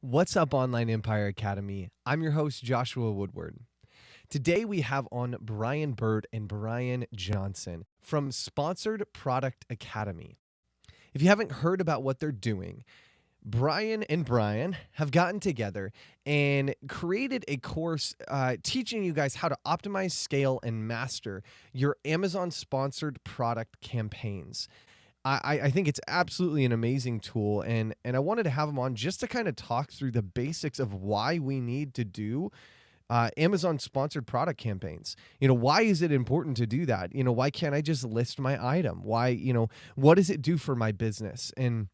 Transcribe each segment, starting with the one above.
What's up, Online Empire Academy? I'm your host, Joshua Woodward. Today we have on Brian Burt and Brian Johnson from Sponsored Product Academy. If you haven't heard about what they're doing, Brian and Brian have gotten together and created a course teaching you guys how to optimize, scale, and master your Amazon sponsored product campaigns. I think it's absolutely an amazing tool, and I wanted to have them on just to kind of talk through the basics of why we need to do Amazon sponsored product campaigns. Why is it important to do that? Why can't I just list my item? Why, what does it do for my business? And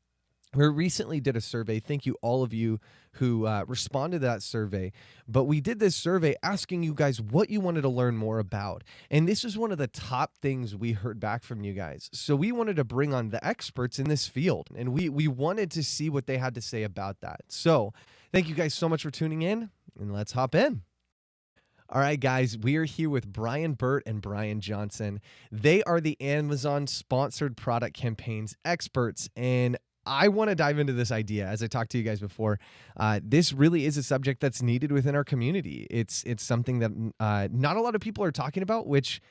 we recently did a survey. Thank you, all of you who responded to that survey. But we did this survey asking you guys what you wanted to learn more about. And this is one of the top things we heard back from you guys. So we wanted to bring on the experts in this field. And we wanted to see what they had to say about that. So thank you guys so much for tuning in. And let's hop in. All right, guys, we are here with Brian Burt and Brian Johnson. They are the Amazon sponsored product campaigns experts. And I want to dive into this idea. As I talked to you guys before, this really is a subject that's needed within our community. It's something that not a lot of people are talking about, which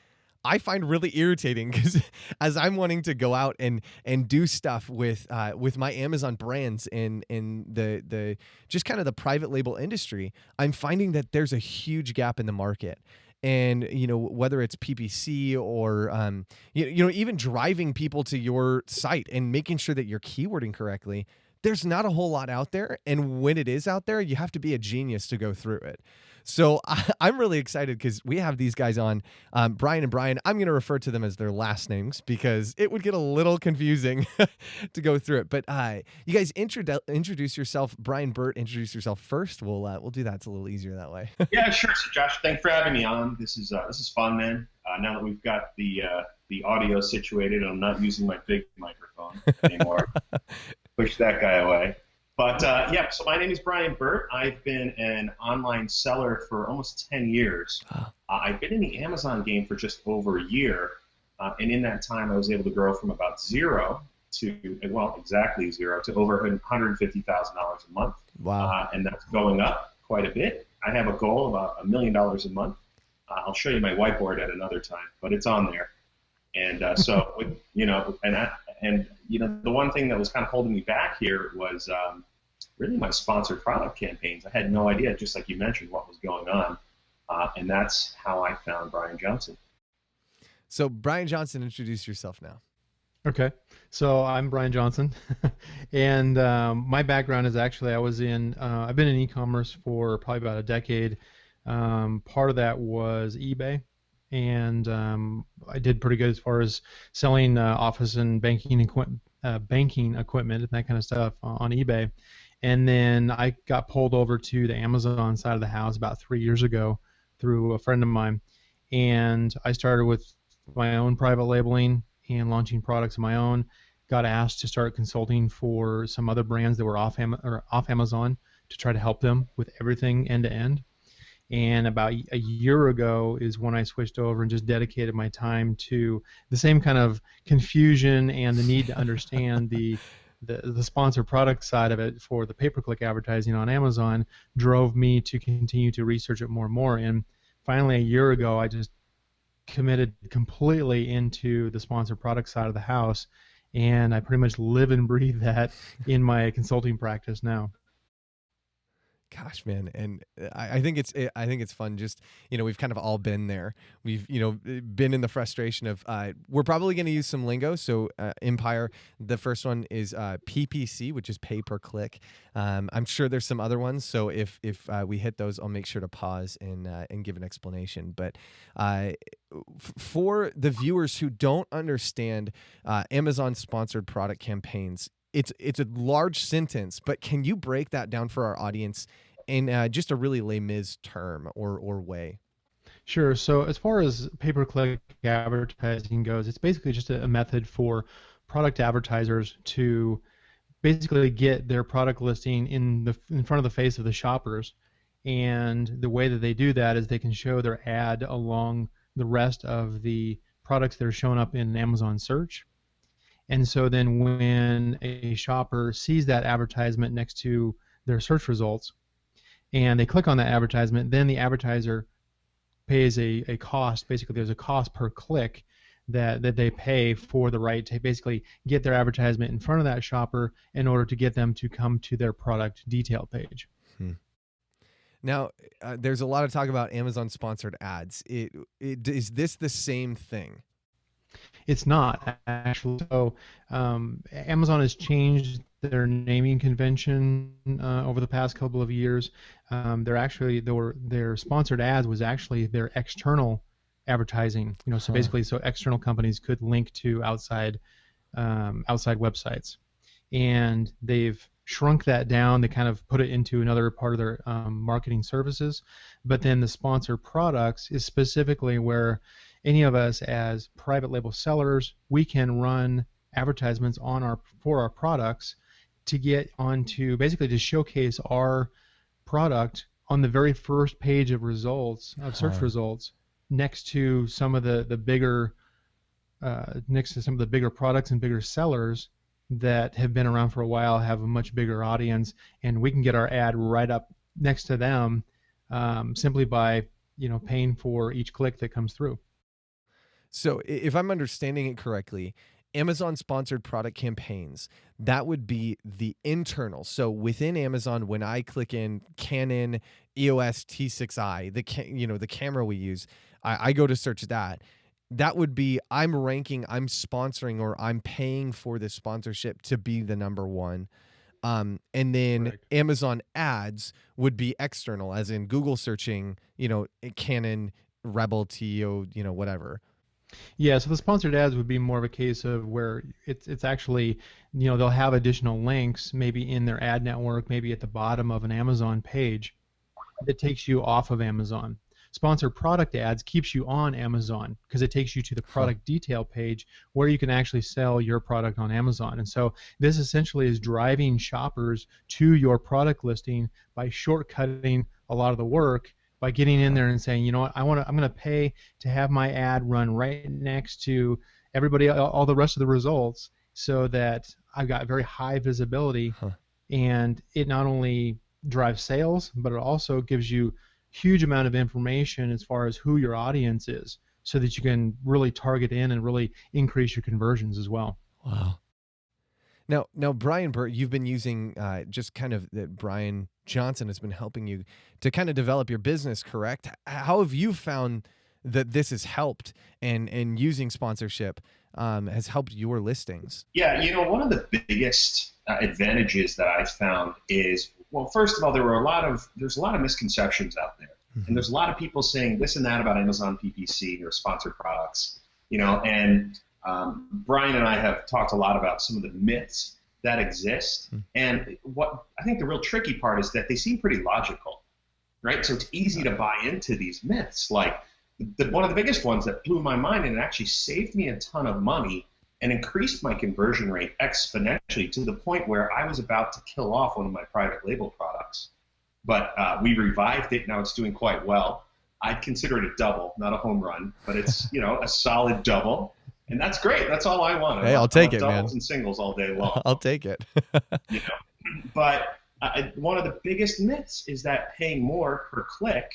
I find really irritating because as I'm wanting to go out and do stuff with my Amazon brands in the just kind of the private label industry, I'm finding that there's a huge gap in the market. And, whether it's PPC or, even driving people to your site and making sure that you're keywording correctly, there's not a whole lot out there. And when it is out there, you have to be a genius to go through it. So I'm really excited because we have these guys on, Brian and Brian. I'm going to refer to them as their last names because it would get a little confusing to go through it. But you guys introduce yourself. Brian Burt, introduce yourself first. We'll do that. It's a little easier that way. Yeah, sure. So Josh, thanks for having me on. This is fun, man. Now that we've got the audio situated, I'm not using my big microphone anymore. Push that guy away. But so my name is Brian Burt. I've been an online seller for almost 10 years. I've been in the Amazon game for just over a year. And in that time, I was able to grow from about zero to, exactly zero to over $150,000 a month. Wow. And that's going up quite a bit. I have a goal of about $1 million a month. I'll show you my whiteboard at another time, but it's on there. And the one thing that was kind of holding me back here was really my sponsored product campaigns. I had no idea, just like you mentioned, what was going on. And that's how I found Brian Johnson. So Brian Johnson, introduce yourself now. Okay, so I'm Brian Johnson, and my background is actually I've been in e-commerce for probably about a decade. Part of that was eBay, and I did pretty good as far as selling office and banking equipment and that kind of stuff on eBay. And then I got pulled over to the Amazon side of the house about 3 years ago through a friend of mine, and I started with my own private labeling and launching products of my own. Got asked to start consulting for some other brands that were off Amazon to try to help them with everything end to end. And about a year ago is when I switched over and just dedicated my time to the same kind of confusion and the need to understand the sponsored product side of it for the pay-per-click advertising on Amazon drove me to continue to research it more and more. And finally, a year ago, I just committed completely into the sponsored product side of the house, and I pretty much live and breathe that in my consulting practice now. Gosh, man, and I think it's fun. Just we've kind of all been there. We've been in the frustration of we're probably going to use some lingo. So Empire, the first one is PPC, which is pay per click. I'm sure there's some other ones. So if we hit those, I'll make sure to pause and give an explanation. But for the viewers who don't understand Amazon sponsored product campaigns, it's a large sentence, but can you break that down for our audience in just a really Les Mis term or way? Sure. So as far as pay-per-click advertising goes, it's basically just a method for product advertisers to basically get their product listing in front of the face of the shoppers. And the way that they do that is they can show their ad along the rest of the products that are showing up in Amazon search. And so then when a shopper sees that advertisement next to their search results, and they click on that advertisement, then the advertiser pays a cost. Basically, there's a cost per click that they pay for the right to basically get their advertisement in front of that shopper in order to get them to come to their product detail page. Now, there's a lot of talk about Amazon sponsored ads. Is this the same thing? It's not, actually. So Amazon has changed their naming convention over the past couple of years. Their sponsored ads was actually their external advertising. So basically, so external companies could link to outside websites, and they've shrunk that down. They kind of put it into another part of their marketing services. But then the sponsored products is specifically where any of us as private label sellers, we can run advertisements for our products to get onto, basically to showcase our product on the very first page of results, of search results, next to some of the bigger products and bigger sellers that have been around for a while, have a much bigger audience, and we can get our ad right up next to them simply by paying for each click that comes through. So if I'm understanding it correctly, Amazon sponsored product campaigns, that would be the internal. So within Amazon, when I click in Canon EOS T6i, the camera we use, I go to search that. That would be I'm sponsoring, or I'm paying for this sponsorship to be the number one. And then Correct. Amazon ads would be external, as in Google searching, Canon Rebel TO, whatever. Yeah, so the sponsored ads would be more of a case of where it's actually, they'll have additional links maybe in their ad network, maybe at the bottom of an Amazon page that takes you off of Amazon. Sponsored product ads keeps you on Amazon because it takes you to the product detail page where you can actually sell your product on Amazon. And so this essentially is driving shoppers to your product listing by shortcutting a lot of the work, by getting in there and saying, I'm going to pay to have my ad run right next to everybody, all the rest of the results, so that I've got very high visibility, and it not only drives sales, but it also gives you huge amount of information as far as who your audience is, so that you can really target in and really increase your conversions as well. Wow. Now, Brian Burt, you've been using just kind of that Brian Johnson has been helping you to kind of develop your business, correct? How have you found that this has helped, and using sponsorship has helped your listings? Yeah, one of the biggest advantages that I've found is, well, first of all, there's a lot of misconceptions out there. Mm-hmm. And there's a lot of people saying this and that about Amazon PPC or sponsored products, and Brian and I have talked a lot about some of the myths that exist. Mm-hmm. And what I think the real tricky part is that they seem pretty logical, right? So it's easy to buy into these myths. Like one of the biggest ones that blew my mind, and it actually saved me a ton of money and increased my conversion rate exponentially to the point where I was about to kill off one of my private label products. But we revived it. Now it's doing quite well. I'd consider it a double, not a home run, but it's a solid double. And that's great. That's all I want. Hey, I'll take it, man. Doubles and singles all day long. I'll take it. But one of the biggest myths is that paying more per click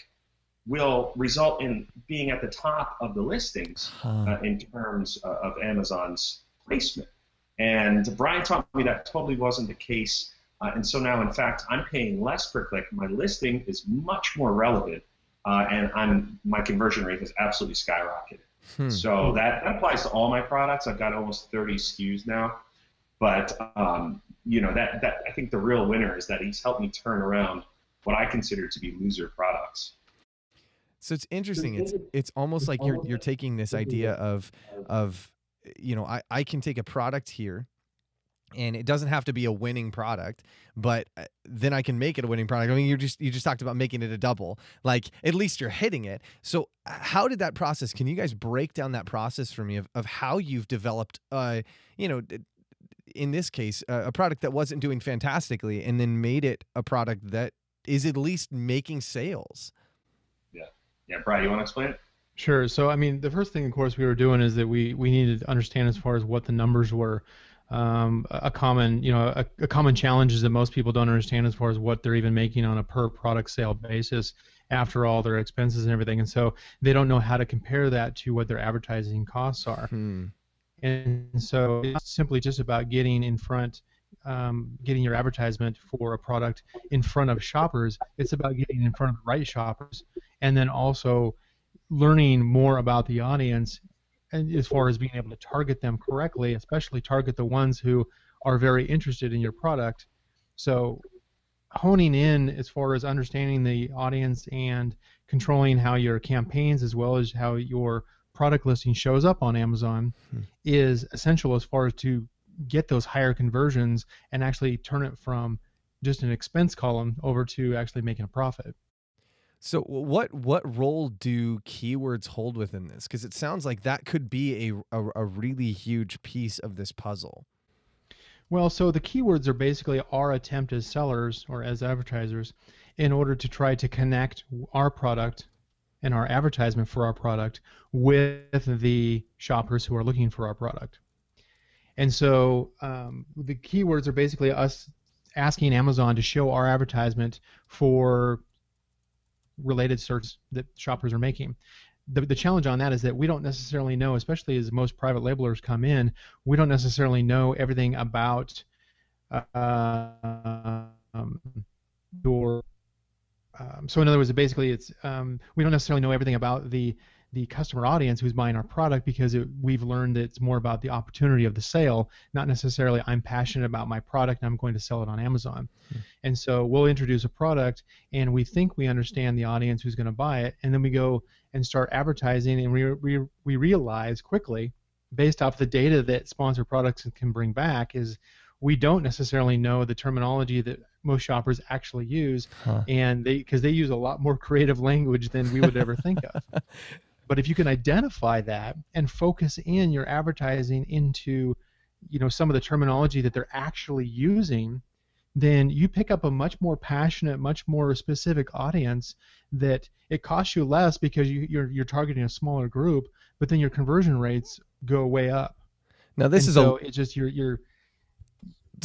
will result in being at the top of the listings in terms of Amazon's placement. And Brian taught me that totally wasn't the case. And so now, in fact, I'm paying less per click. My listing is much more relevant, and my conversion rate has absolutely skyrocketed. So that applies to all my products. I've got almost 30 SKUs now. But that I think the real winner is that he's helped me turn around what I consider to be loser products. So it's interesting. It's almost like you're taking this idea of I can take a product here, and it doesn't have to be a winning product, but then I can make it a winning product. I mean, you just talked about making it a double. Like, at least you're hitting it. So how did that process? Can you guys break down that process for me of how you've developed, in this case, a product that wasn't doing fantastically, and then made it a product that is at least making sales? Yeah, Brian, you want to explain it? Sure. So, I mean, the first thing, of course, we were doing is that we needed to understand as far as what the numbers were a common, a common challenge is that most people don't understand as far as what they're even making on a per product sale basis after all their expenses and everything. And so they don't know how to compare that to what their advertising costs are. And so it's simply just about getting in front, getting your advertisement for a product in front of shoppers. It's about getting in front of the right shoppers, and then also learning more about the audience, and as far as being able to target them correctly, especially target the ones who are very interested in your product. So honing in as far as understanding the audience and controlling how your campaigns as well as how your product listing shows up on Amazon is essential as far as to get those higher conversions and actually turn it from just an expense column over to actually making a profit. So what role do keywords hold within this? Because it sounds like that could be a really huge piece of this puzzle. Well, so the keywords are basically our attempt as sellers or as advertisers in order to try to connect our product and our advertisement for our product with the shoppers who are looking for our product. And so the keywords are basically us asking Amazon to show our advertisement for related searches that shoppers are making. The challenge on that is that we don't necessarily know, especially as most private labelers come in, we don't necessarily know everything about your. So in other words, basically, it's we don't necessarily know everything about the customer audience who's buying our product because we've learned that it's more about the opportunity of the sale, not necessarily I'm passionate about my product and I'm going to sell it on Amazon. And so we'll introduce a product and we think we understand the audience who's going to buy it, and then we go and start advertising, and we realize quickly, based off the data that sponsored products can bring back, is we don't necessarily know the terminology that most shoppers actually use, and because they use a lot more creative language than we would ever think of. But if you can identify that and focus in your advertising into, some of the terminology that they're actually using, then you pick up a much more passionate, much more specific audience that it costs you less because you're targeting a smaller group, but then your conversion rates go way up. Now this it's just you're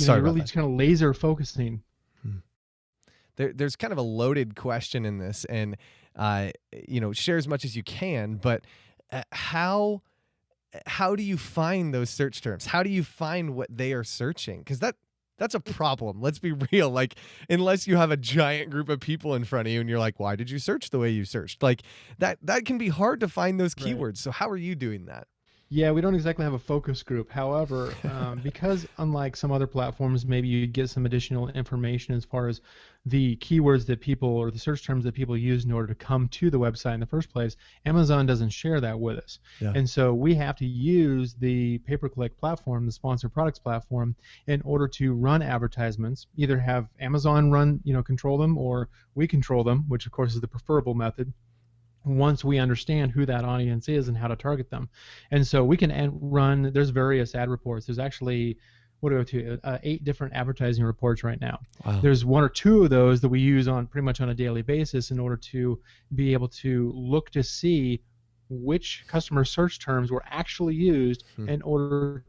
really just kind of laser focusing. There's kind of a loaded question in this, and share as much as you can, but how do you find those search terms? How do you find what they are searching? Because that's a problem. Let's be real. Like, unless you have a giant group of people in front of you and you're like, why did you search the way you searched? Like that can be hard to find those keywords. Right. So how are you doing that? Yeah, we don't exactly have a focus group. However, because unlike some other platforms, maybe you get some additional information as far as the keywords that people or the search terms that people use in order to come to the website in the first place, Amazon doesn't share that with us. Yeah. And so we have to use the pay-per-click platform, the sponsored products platform, in order to run advertisements, either have Amazon control them, or we control them, which of course is the preferable method, once we understand who that audience is and how to target them. And so we can run, there's various ad reports. There's actually, 8 different advertising reports right now. Wow. There's 1 or 2 of those that we use on pretty much on a daily basis in order to be able to look to see which customer search terms were actually used in order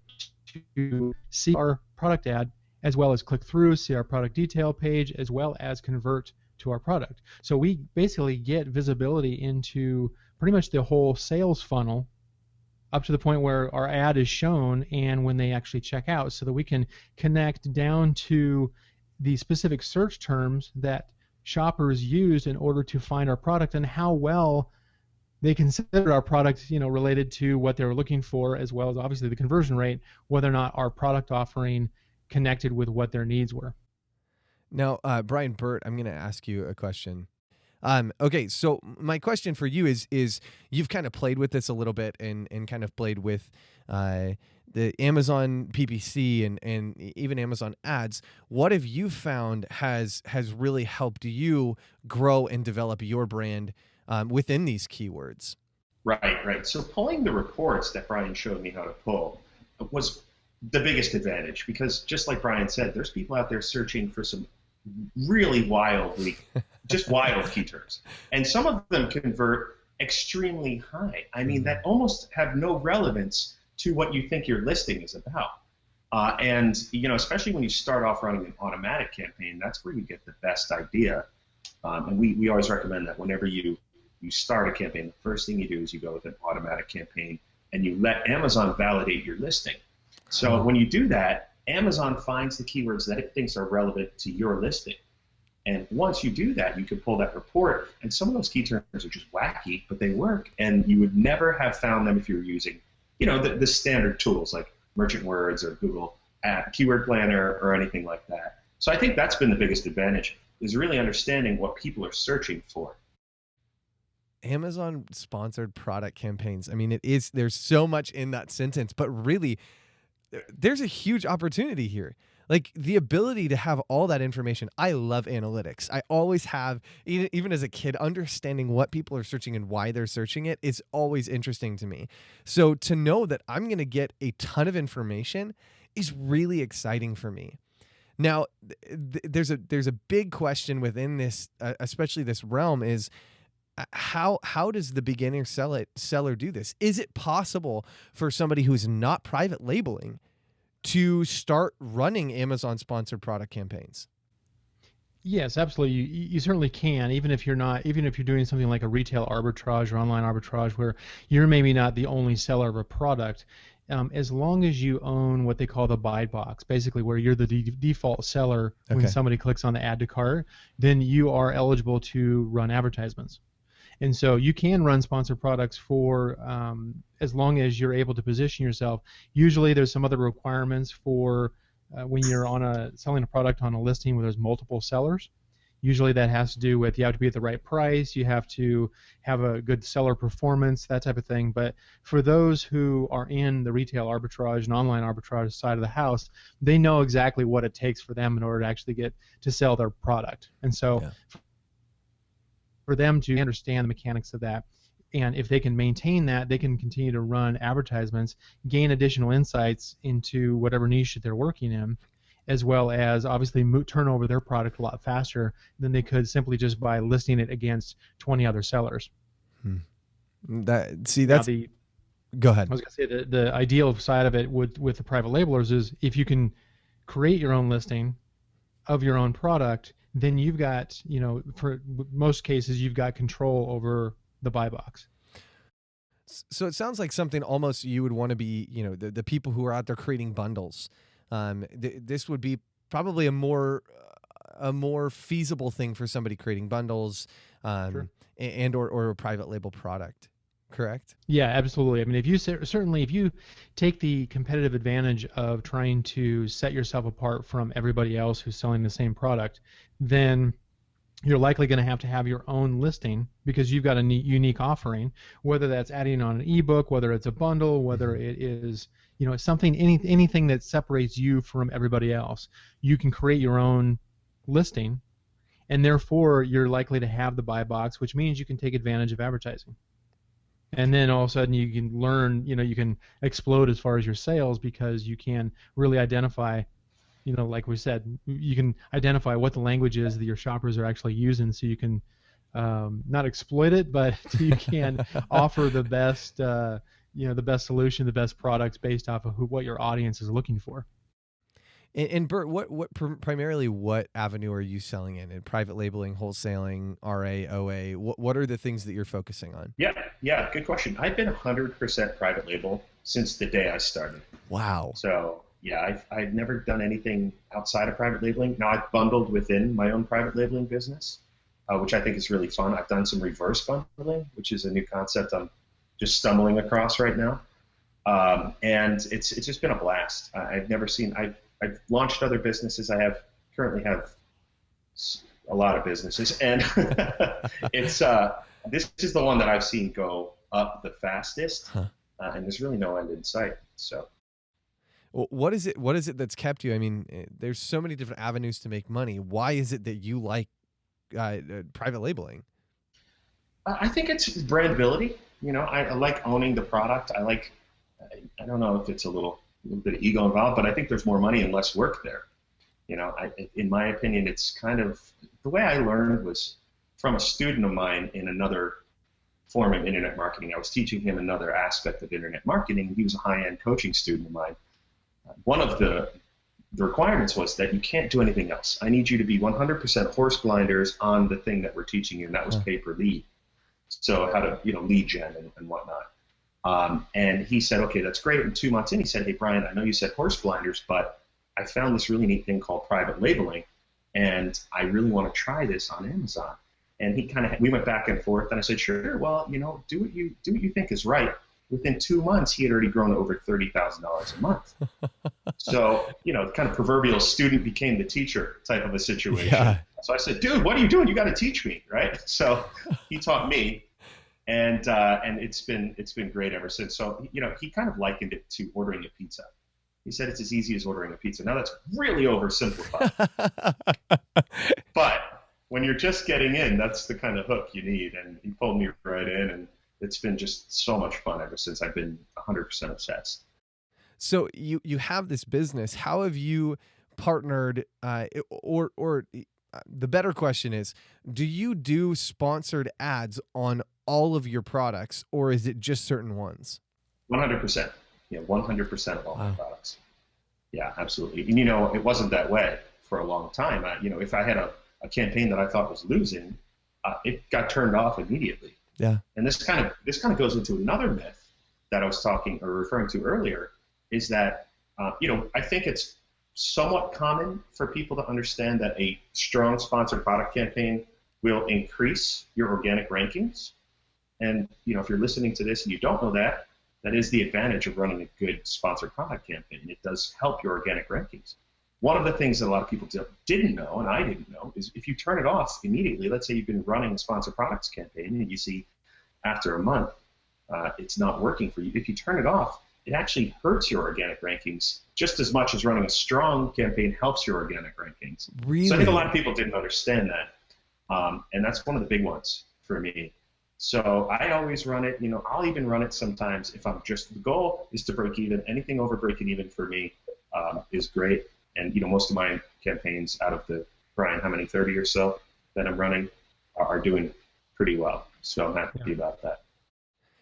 to see our product ad, as well as click through, see our product detail page, as well as convert to our product. So we basically get visibility into pretty much the whole sales funnel up to the point where our ad is shown and when they actually check out, so that we can connect down to the specific search terms that shoppers used in order to find our product and how well they consider our product, related to what they were looking for, as well as obviously the conversion rate, whether or not our product offering connected with what their needs were. Now, Brian Burt, I'm going to ask you a question. Okay, so my question for you is you've kind of played with this a little bit and kind of played with the Amazon PPC and even Amazon ads. What have you found has really helped you grow and develop your brand within these keywords? Right. So pulling the reports that Brian showed me how to pull was the biggest advantage, because just like Brian said, there's people out there searching for some really wild key terms, and some of them convert extremely high. I mean, that almost have no relevance to what you think your listing is about. And especially when you start off running an automatic campaign, that's where you get the best idea. And we always recommend that whenever you start a campaign, the first thing you do is you go with an automatic campaign and you let Amazon validate your listing. So when you do that, Amazon finds the keywords that it thinks are relevant to your listing. And once you do that, you can pull that report, and some of those key terms are just wacky, but they work, and you would never have found them if you were using, the standard tools like Merchant Words or Google Keyword Planner or anything like that. So I think that's been the biggest advantage, is really understanding what people are searching for. Amazon sponsored product campaigns. I mean, there's so much in that sentence, but really there's a huge opportunity here. Like the ability to have all that information. I love analytics. I always have, even as a kid, understanding what people are searching and why they're searching it is always interesting to me. So to know that I'm going to get a ton of information is really exciting for me. Now, there's a big question within this, especially this realm, is how does the beginner seller do this? Is it possible for somebody who's not private labeling to start running Amazon sponsored product campaigns? Yes, absolutely. You certainly can, even if you're doing something like a retail arbitrage or online arbitrage where you're maybe not the only seller of a product. As long as you own what they call the buy box, basically where you're the default seller when somebody clicks on the add to cart, then you are eligible to run advertisements. And so you can run sponsored products for as long as you're able to position yourself. Usually there's some other requirements for when you're selling a product on a listing where there's multiple sellers. Usually that has to do with you have to be at the right price, you have to have a good seller performance, that type of thing. But for those who are in the retail arbitrage and online arbitrage side of the house, they know exactly what it takes for them in order to actually get to sell their product. And so for them to understand the mechanics of that, and if they can maintain that, they can continue to run advertisements, gain additional insights into whatever niche that they're working in, as well as obviously turn over their product a lot faster than they could simply just by listing it against 20 other sellers. Go ahead. I was going to say the ideal side of it with the private labelers is if you can create your own listing of your own product, then you've got, for most cases, you've got control over the buy box. So it sounds like something almost you would want to be, the people who are out there creating bundles. This would be probably a more feasible thing for somebody creating bundles, Sure. and or a private label product. Correct? Yeah, absolutely. I mean, if you take the competitive advantage of trying to set yourself apart from everybody else who's selling the same product, then you're likely going to have your own listing because you've got a unique offering, whether that's adding on an ebook, whether it's a bundle, whether it is something, anything that separates you from everybody else. You can create your own listing, and therefore you're likely to have the buy box, which means you can take advantage of advertising. And then all of a sudden you can learn, you can explode as far as your sales because you can really identify, like we said, you can identify what the language is that your shoppers are actually using, so you can not exploit it, but you can offer the best, the best solution, the best products based off of what your audience is looking for. And Bert, primarily what avenue are you selling in private labeling, wholesaling, RA, OA? What are the things that you're focusing on? Yeah, good question. I've been 100% private label since the day I started. Wow. So yeah, I've never done anything outside of private labeling. Now I've bundled within my own private labeling business, which I think is really fun. I've done some reverse bundling, which is a new concept I'm just stumbling across right now, and it's just been a blast. I've launched other businesses. Currently have a lot of businesses, and it's this is the one that I've seen go up the fastest, and there's really no end in sight. So, well, what is it that's kept you? I mean, there's so many different avenues to make money. Why is it that you like private labeling? I think it's brandability. I like owning the product. I don't know if it's a little bit of ego involved, but I think there's more money and less work there. In my opinion, it's kind of the way I learned was from a student of mine in another form of internet marketing. I was teaching him another aspect of internet marketing. He was a high-end coaching student of mine. one of the requirements was that you can't do anything else. I need you to be 100% horse blinders on the thing that we're teaching you, and that was pay per lead. So how to, lead gen and whatnot. And he said, okay, that's great. And 2 months in, he said, hey, Brian, I know you said horse blinders, but I found this really neat thing called private labeling, and I really want to try this on Amazon. And we went back and forth, and I said, sure, well, do what you think is right. Within 2 months, he had already grown to over $30,000 a month. So, kind of proverbial student became the teacher type of a situation. Yeah. So I said, dude, what are you doing? You got to teach me, right? So he taught me, and it's been great ever since. So, he kind of likened it to ordering a pizza. He said it's as easy as ordering a pizza. Now that's really oversimplified. But when you're just getting in, that's the kind of hook you need. And he pulled me right in, and it's been just so much fun ever since. I've been 100% obsessed. So you have this business. How have you partnered, or the better question is, do you do sponsored ads on all of your products, or is it just certain ones? 100%. Yeah, 100% of all my products. Yeah, absolutely. And it wasn't that way for a long time. If I had a campaign that I thought was losing, it got turned off immediately. Yeah. And this kind of goes into another myth that I was referring to earlier, is that I think it's somewhat common for people to understand that a strong sponsored product campaign will increase your organic rankings. And if you're listening to this and you don't know that, that is the advantage of running a good sponsored product campaign. It does help your organic rankings. One of the things that a lot of people didn't know, and I didn't know, is if you turn it off immediately, let's say you've been running a sponsored products campaign and you see after a month it's not working for you. If you turn it off, it actually hurts your organic rankings just as much as running a strong campaign helps your organic rankings. Really? So I think a lot of people didn't understand that. And that's one of the big ones for me. So I always run it, I'll even run it sometimes if the goal is to break even. Anything over breaking even for me is great. And, most of my campaigns out of the, Brian, how many, 30 or so that I'm running are doing pretty well. So I'm happy about that.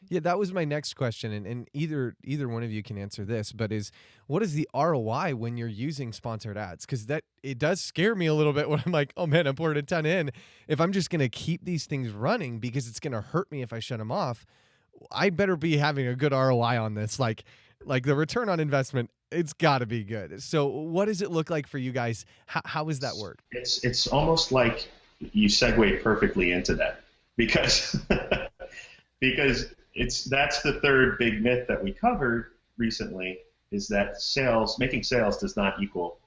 Yeah, that was my next question, and either one of you can answer this, but what is the ROI when you're using sponsored ads? Because it does scare me a little bit when I'm like, oh man, I'm pouring a ton in. If I'm just going to keep these things running because it's going to hurt me if I shut them off, I better be having a good ROI on this. Like the return on investment, it's got to be good. So what does it look like for you guys? How does that work? It's almost like you segue perfectly into that because that's the third big myth that we covered recently, is that making sales does not equal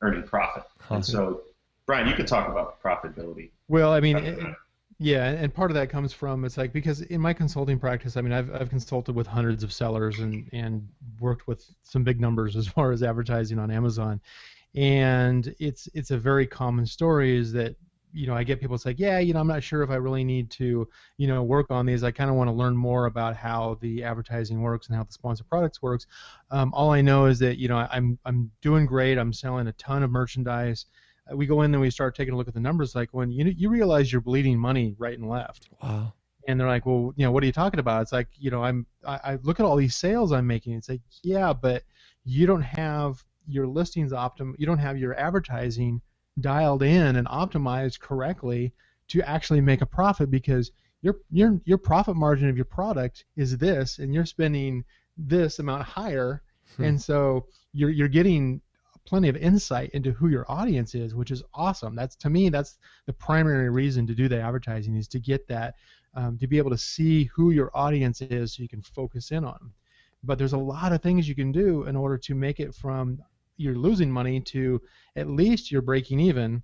earning profit. And so, Brian, you can talk about profitability. Well, I mean, yeah, and part of that comes from, it's like, because in my consulting practice, I mean, I've consulted with hundreds of sellers and worked with some big numbers as far as advertising on Amazon. And it's a very common story is that, I get people say, yeah, I'm not sure if I really need to, work on these. I kind of want to learn more about how the advertising works and how the sponsored products works. All I know is that, I'm doing great. I'm selling a ton of merchandise. We go in and we start taking a look at the numbers, like when you realize you're bleeding money right and left. Wow. And they're like, well, what are you talking about? It's like, I look at all these sales I'm making. It's like, yeah, but you don't have your listings you don't have your advertising dialed in and optimized correctly to actually make a profit, because your profit margin of your product is this, and you're spending this amount higher, and so you're getting plenty of insight into who your audience is, which is awesome. To me, that's the primary reason to do the advertising, is to get that, to be able to see who your audience is so you can focus in on them. But there's a lot of things you can do in order to make it from you're losing money to at least you're breaking even,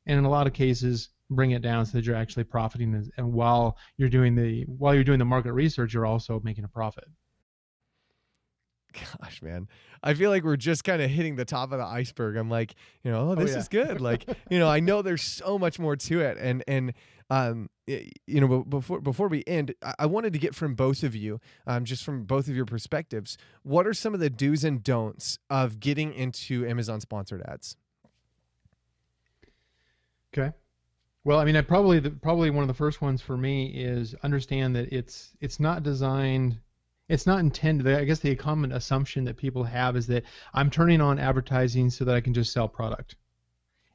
and in a lot of cases bring it down so that you're actually profiting, and while you're doing the market research, you're also making a profit. Gosh, man, I feel like we're just kind of hitting the top of the iceberg. I'm like, this is good. Like, I know there's so much more to it. And before we end, I wanted to get from both of you, just from both of your perspectives, what are some of the do's and don'ts of getting into Amazon sponsored ads? Okay. Well, I mean, probably one of the first ones for me is understand that it's not designed. It's not intended. I guess the common assumption that people have is that I'm turning on advertising so that I can just sell product.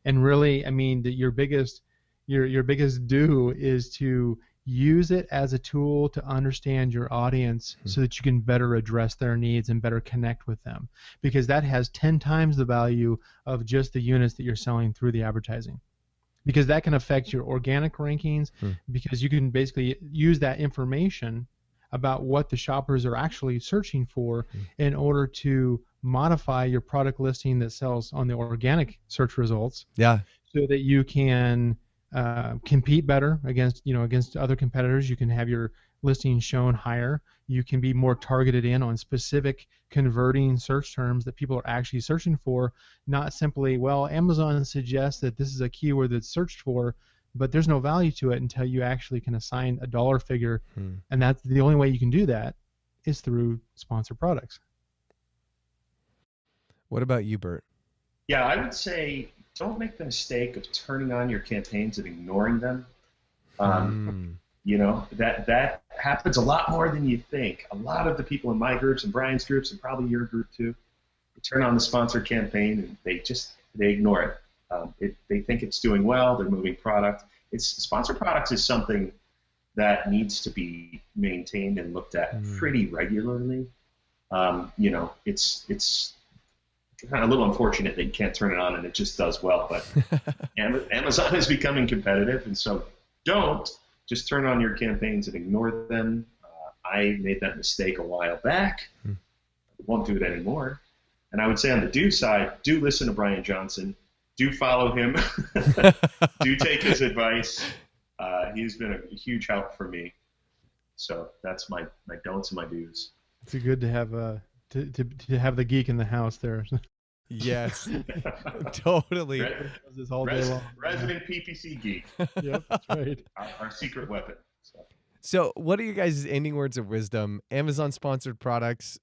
And really, I mean, that your biggest do is to use it as a tool to understand your audience so that you can better address their needs and better connect with them, because that has 10 times the value of just the units that you're selling through the advertising, because that can affect your organic rankings, because you can basically use that information about what the shoppers are actually searching for in order to modify your product listing that sells on the organic search results, so that you can compete better against other competitors. You can have your listing shown higher. You can be more targeted in on specific converting search terms that people are actually searching for, not simply, well, Amazon suggests that this is a keyword that's searched for, but there's no value to it until you actually can assign a dollar figure. And that's the only way you can do that is through sponsored products. What about you, Bert? Yeah, I would say don't make the mistake of turning on your campaigns and ignoring them. You know, that happens a lot more than you think. A lot of the people in my groups and Brian's groups and probably your group too, they turn on the sponsored campaign and they ignore it. They think it's doing well. They're moving product. Sponsored products is something that needs to be maintained and looked at pretty regularly. You know, it's kind of a little unfortunate that you can't turn it on and it just does well, but Amazon is becoming competitive, and so don't just turn on your campaigns and ignore them. I made that mistake a while back. I won't do it anymore. And I would say on the do side, do listen to Brian Johnson. Do follow him. Do take his advice. He's been a huge help for me. So that's my don'ts and my do's. It's good to have to have the geek in the house there. Yes, totally. Resident PPC geek. Yep, that's right. Our secret weapon. So what are you guys' ending words of wisdom? Amazon sponsored products.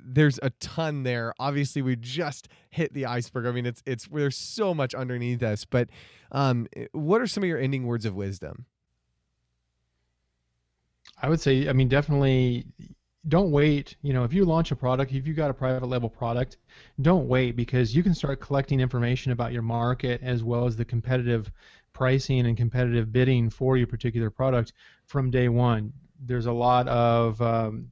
There's a ton there. Obviously, we just hit the iceberg. I mean, there's so much underneath us. But what are some of your ending words of wisdom? I would say, I mean, definitely don't wait. You know, if you launch a product, if you've got a private label product, don't wait, because you can start collecting information about your market as well as the competitive pricing and competitive bidding for your particular product from day one. There's a lot of one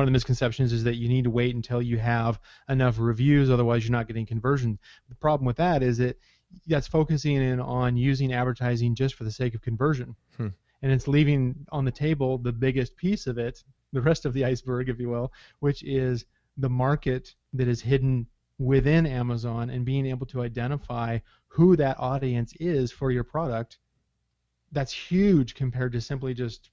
of the misconceptions is that you need to wait until you have enough reviews, otherwise you're not getting conversion. The problem with that is that's focusing in on using advertising just for the sake of conversion. And it's leaving on the table the biggest piece of it, the rest of the iceberg, if you will, which is the market that is hidden within Amazon, and being able to identify who that audience is for your product. That's huge compared to simply just,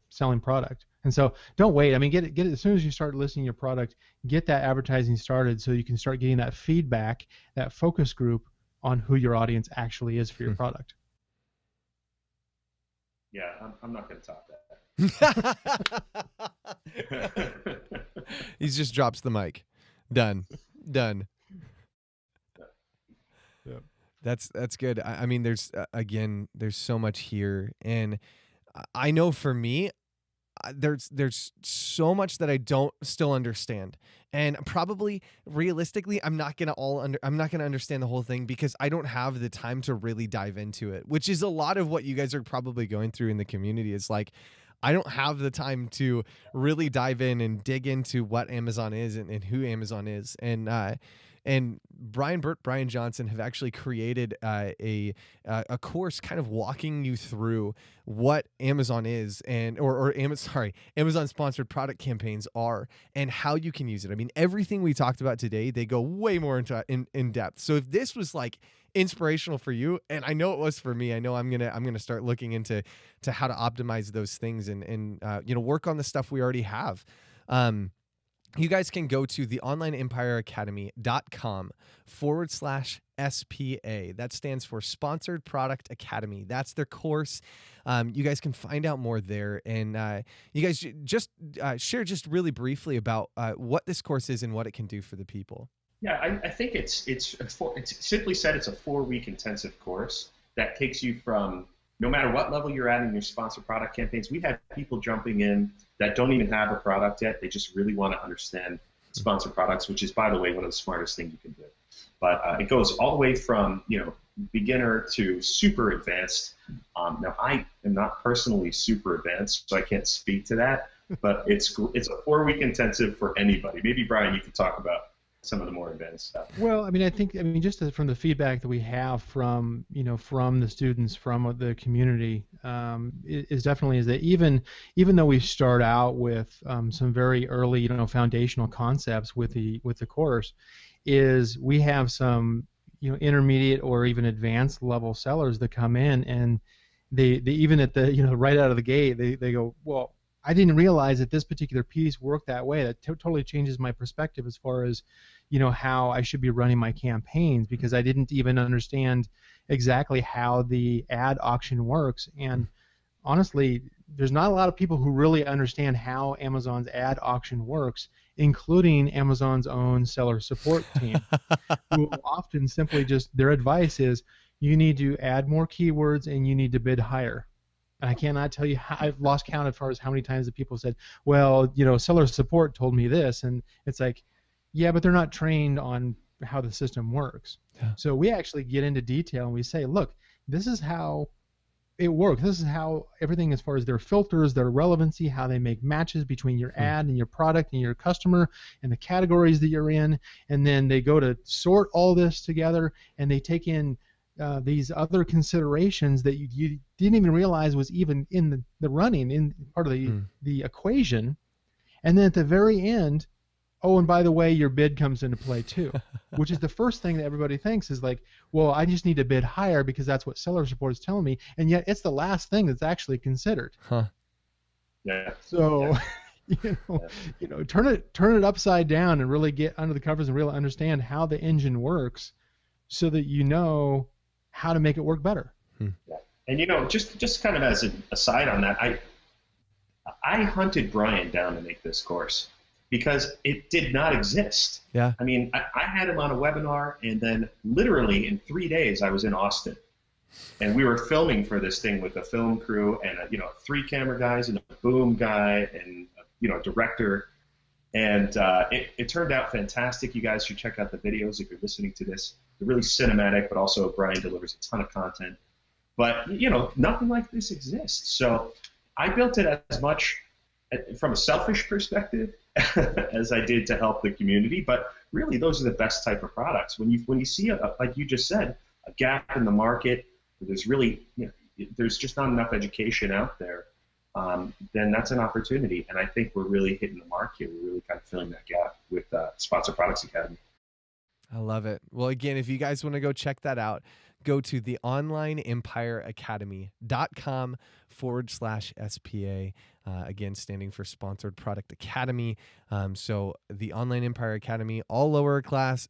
selling product. And so don't wait. I mean, get it as soon as you start listing your product, get that advertising started so you can start getting that feedback, that focus group on who your audience actually is for your product. Yeah, I'm not going to top that. He just drops the mic. Done. Yep. That's good. I mean, there's so much here, and I know for me, there's so much that I don't still understand, and probably realistically, I'm not gonna understand the whole thing because I don't have the time to really dive into it, which is a lot of what you guys are probably going through in the community. It's like, I don't have the time to really dive in and dig into what Amazon is and who Amazon is. And Brian Burt, Brian Johnson have actually created a course kind of walking you through what Amazon is Amazon sponsored product campaigns are and how you can use it. I mean, everything we talked about today, they go way more into in depth. So if this was like inspirational for you, and I know it was for me, I know I'm gonna start looking into how to optimize those things and work on the stuff we already have. You guys can go to theonlineempireacademy.com/SPA. That stands for Sponsored Product Academy. That's their course. You guys can find out more there. And you guys just share just really briefly about what this course is and what it can do for the people. Yeah, I think it's simply said, it's a 4-week intensive course that takes you from no matter what level you're at in your sponsored product campaigns, we have people jumping in that don't even have a product yet. They just really want to understand sponsored products, which is, by the way, one of the smartest things you can do. But it goes all the way from, beginner to super advanced. Now, I am not personally super advanced, so I can't speak to that. But it's a 4-week intensive for anybody. Maybe, Brian, you could talk about some of the more advanced stuff. Well, I think just from the feedback that we have from from the students, from the community, is that even though we start out with some very early foundational concepts with the course, is we have some intermediate or even advanced level sellers that come in, and they even at the right out of the gate they go, well, I didn't realize that this particular piece worked that way. That totally changes my perspective as far as how I should be running my campaigns, because I didn't even understand exactly how the ad auction works. And honestly, there's not a lot of people who really understand how Amazon's ad auction works, including Amazon's own seller support team, who often simply just, their advice is, you need to add more keywords and you need to bid higher. And I cannot tell you I've lost count as far as how many times the people said, well, seller support told me this, and it's like, yeah, but they're not trained on how the system works. Yeah. So we actually get into detail and we say, look, this is how it works. This is how everything, as far as their filters, their relevancy, how they make matches between your ad and your product and your customer and the categories that you're in, and then they go to sort all this together and they take in these other considerations that you didn't even realize was even in the running, in part of the equation. And then at the very end, oh, and by the way, your bid comes into play too, which is the first thing that everybody thinks is like, well, I just need to bid higher because that's what seller support is telling me, and yet it's the last thing that's actually considered. Huh. Yeah. So, turn it upside down and really get under the covers and really understand how the engine works, so that you know how to make it work better. Yeah. And just kind of as an aside on that, I hunted Brian down to make this course, because it did not exist. Yeah. I had him on a webinar, and then literally in 3 days I was in Austin, and we were filming for this thing with a film crew and 3 camera guys and a boom guy and a director, and it turned out fantastic. You guys should check out the videos if you're listening to this. They're really cinematic, but also Brian delivers a ton of content. But nothing like this exists. So I built it as much from a selfish perspective as I did to help the community. But really, those are the best type of products. When you see, like you just said, a gap in the market, where there's really, there's just not enough education out there, then that's an opportunity. And I think we're really hitting the mark here. We're really kind of filling that gap with Sponsored Products Academy. I love it. Well, again, if you guys want to go check that out, go to the onlineempireacademy.com/SPA. Again, standing for Sponsored Product Academy. So the Online Empire Academy, all lowercase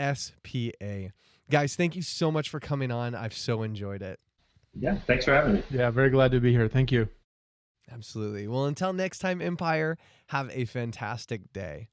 SPA. Guys, thank you so much for coming on. I've so enjoyed it. Yeah, thanks for having me. Yeah, very glad to be here. Thank you. Absolutely. Well, until next time, Empire, have a fantastic day.